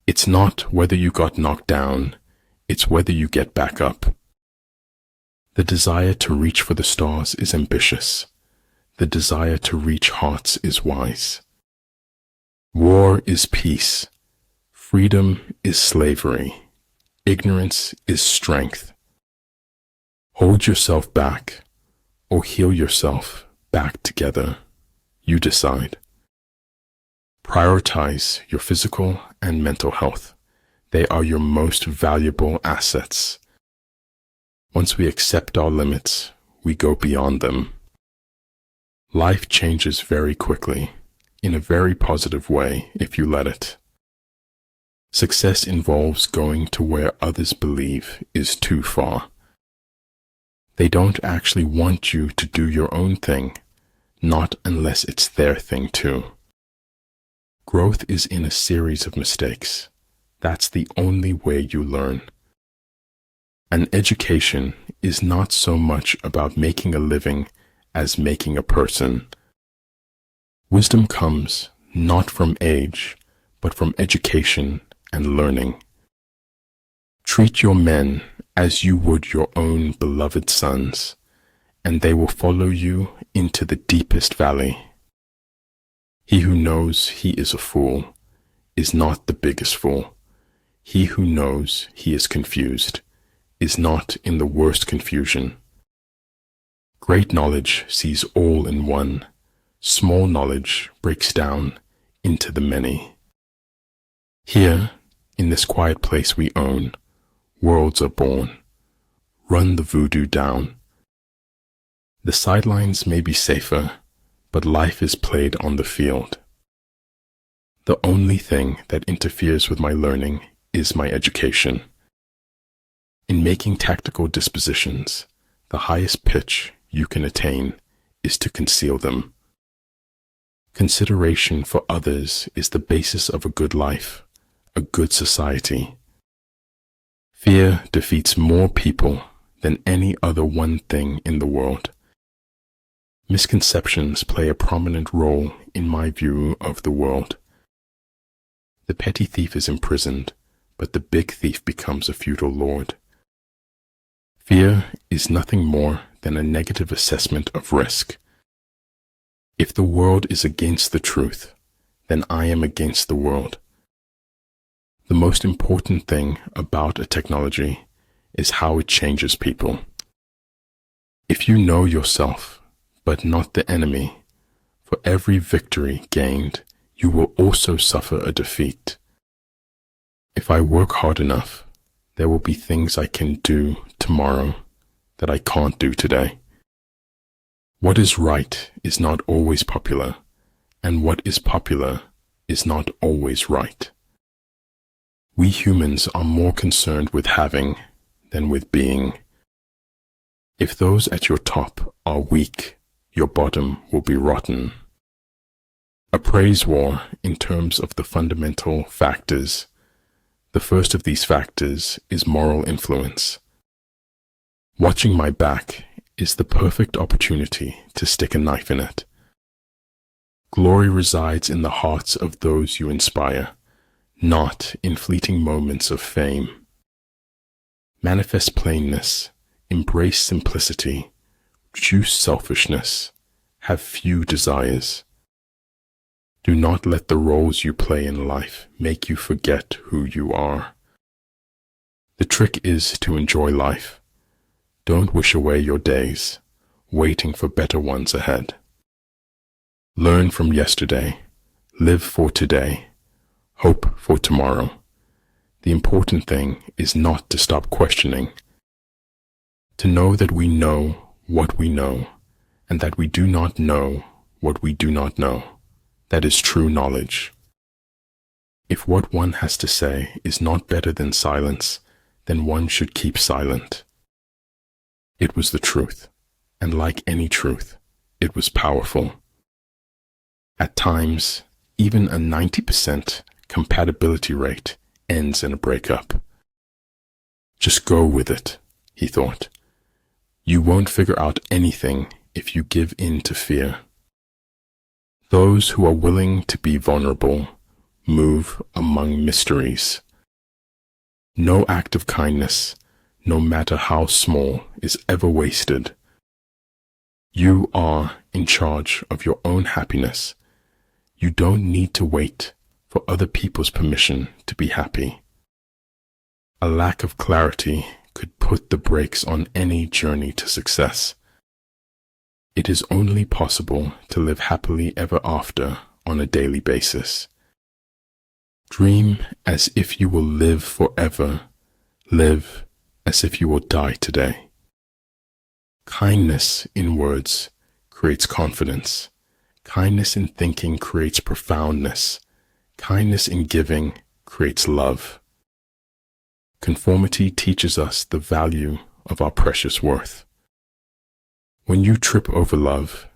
It's not whether you got knocked down, it's whether you get back up. The desire to reach for the stars is ambitious. The desire to reach hearts is wise. War is peace. Freedom is slavery. Ignorance is strength. Hold yourself back, or heal yourself back together. You decide. Prioritize your physical and mental health. They are your most valuable assets. Once we accept our limits, we go beyond them. Life changes very quickly, in a very positive way if you let it. Success involves going to where others believe is too far. They don't actually want you to do your own thing, not unless it's their thing too. Growth is in a series of mistakes. That's the only way you learn. An education is not so much about making a living as making a person. Wisdom comes not from age, but from education and learning. Treat your men as you would your own beloved sons, and they will follow you into the deepest valley. He who knows he is a fool is not the biggest fool. He who knows he is confused is not in the worst confusion. Great knowledge sees all in one. Small knowledge breaks down into the many. Here, in this quiet place we own, worlds are born. Run the voodoo down. The sidelines may be safer, but life is played on the field. The only thing that interferes with my learning is my education. In making tactical dispositions, the highest pitch you can attain is to conceal them. Consideration for others is the basis of a good life, a good society. Fear defeats more people than any other one thing in the world. Misconceptions play a prominent role in my view of the world. The petty thief is imprisoned, but the big thief becomes a feudal lord. Fear is nothing more than a negative assessment of risk. If the world is against the truth, then I am against the world. The most important thing about a technology is how it changes people. If you know yourself, but not the enemy, for every victory gained, you will also suffer a defeat. If I work hard enough, there will be things I can do tomorrow that I can't do today. What is right is not always popular, and what is popular is not always right. We humans are more concerned with having than with being. If those at your top are weak, your bottom will be rotten. A praise war in terms of the fundamental factors. The first of these factors is moral influence. Watching my back is the perfect opportunity to stick a knife in it. Glory resides in the hearts of those you inspire, not in fleeting moments of fame. Manifest plainness, embrace simplicity, reduce selfishness, have few desires. Do not let the roles you play in life make you forget who you are. The trick is to enjoy life. Don't wish away your days, waiting for better ones ahead. Learn from yesterday, live for today, hope for tomorrow. The important thing is not to stop questioning. To know that we know what we know, and that we do not know what we do not know. That is true knowledge. If what one has to say is not better than silence, then one should keep silent. It was the truth, and like any truth, it was powerful. At times, even a 90% compatibility rate ends in a breakup. Just go with it, he thought. You won't figure out anything if you give in to fear. Those who are willing to be vulnerable move among mysteries. No act of kindness, no matter how small, is ever wasted. You are in charge of your own happiness. You don't need to wait for other people's permission to be happy. A lack of clarity could put the brakes on any journey to success. It is only possible to live happily ever after on a daily basis. Dream as if you will live forever. Live as if you will die today. Kindness in words creates confidence. Kindness in thinking creates profoundness. Kindness in giving creates love. Conformity teaches us the value of our precious worth. When you trip over love,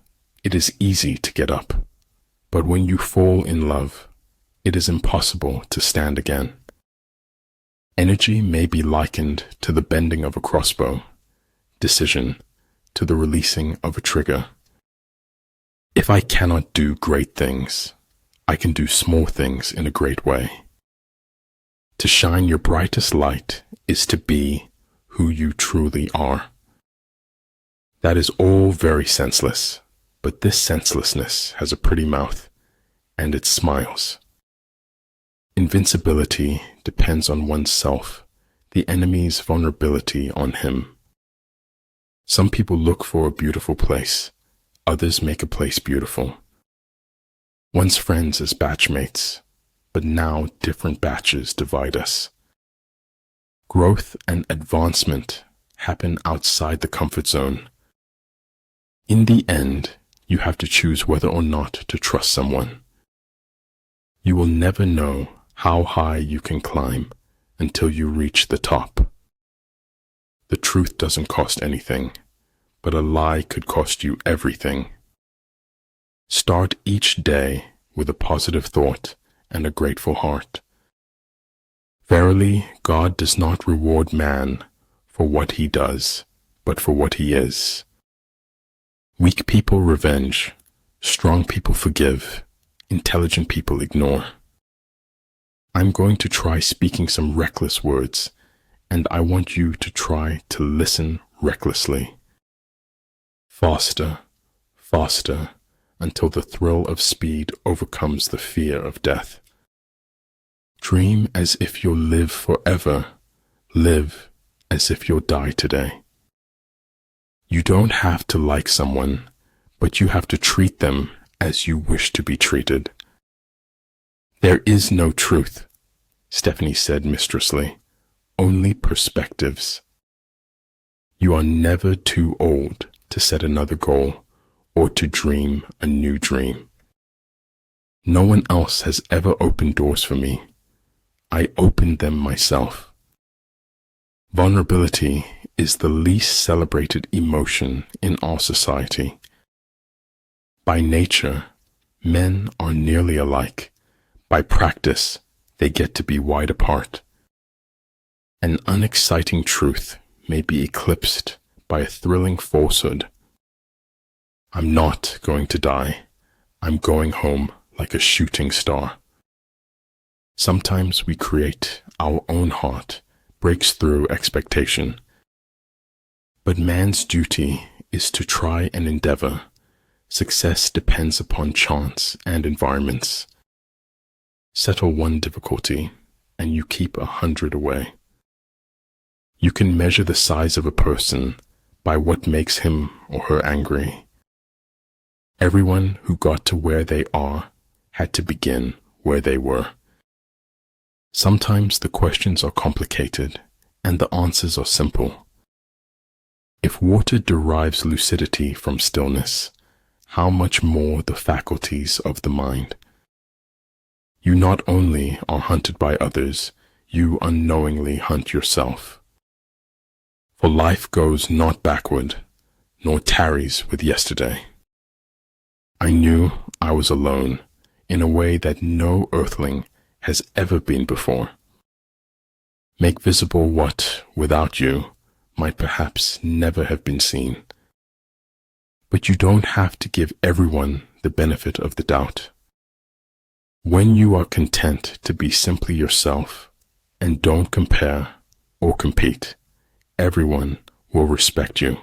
it is easy to get up. But when you fall in love, it is impossible to stand again. Energy may be likened to the bending of a crossbow, decision to the releasing of a trigger. If I cannot do great things, I can do small things in a great way. To shine your brightest light is to be who you truly are. That is all very senseless, but this senselessness has a pretty mouth, and it smiles. Invincibility depends on oneself, the enemy's vulnerability on him. Some people look for a beautiful place, others make a place beautiful. Once friends as batchmates, but now different batches divide us. Growth and advancement happen outside the comfort zone. In the end, you have to choose whether or not to trust someone. You will never know how high you can climb until you reach the top. The truth doesn't cost anything, but a lie could cost you everything. Start each day with a positive thought and a grateful heart. Verily, God does not reward man for what he does, but for what he is. Weak people revenge, strong people forgive, intelligent people ignore. I'm going to try speaking some reckless words, and I want you to try to listen recklessly. Faster, faster, until the thrill of speed overcomes the fear of death. Dream as if you'll live forever. Live as if you'll die today. You don't have to like someone, but you have to treat them as you wish to be treated. There is no truth, Stephanie said mistressly, only perspectives. You are never too old to set another goal or to dream a new dream. No one else has ever opened doors for me. I opened them myself. Vulnerability is the least celebrated emotion in our society. By nature, men are nearly alike. By practice, they get to be wide apart. An unexciting truth may be eclipsed by a thrilling falsehood. I'm not going to die. I'm going home like a shooting star. Sometimes we create our own heart, breaks through expectation. But man's duty is to try and endeavor. Success depends upon chance and environments. Settle one difficulty, and you keep 100 away. You can measure the size of a person by what makes him or her angry. Everyone who got to where they are had to begin where they were. Sometimes the questions are complicated, and the answers are simple. If water derives lucidity from stillness, how much more the faculties of the mind? You not only are hunted by others, you unknowingly hunt yourself. For life goes not backward, nor tarries with yesterday. I knew I was alone in a way that no earthling has ever been before. Make visible what, without you, might perhaps never have been seen. But you don't have to give everyone the benefit of the doubt. When you are content to be simply yourself and don't compare or compete, everyone will respect you.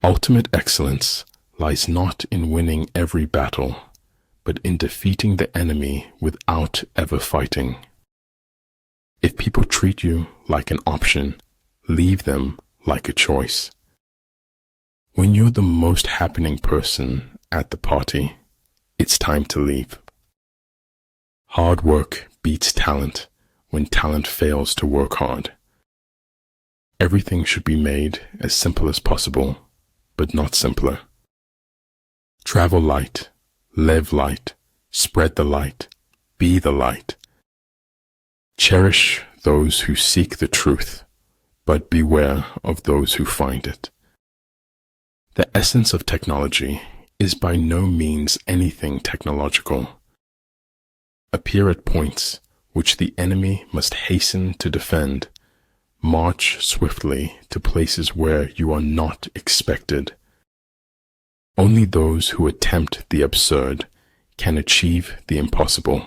Ultimate excellence lies not in winning every battle, but in defeating the enemy without ever fighting. If people treat you like an option, leave them like a choice. When you're the most happening person at the party, it's time to leave. Hard work beats talent when talent fails to work hard. Everything should be made as simple as possible, but not simpler. Travel light, live light, spread the light, be the light. Cherish those who seek the truth, but beware of those who find it. The essence of technology is by no means anything technological. Appear at points which the enemy must hasten to defend. March swiftly to places where you are not expected. Only those who attempt the absurd can achieve the impossible.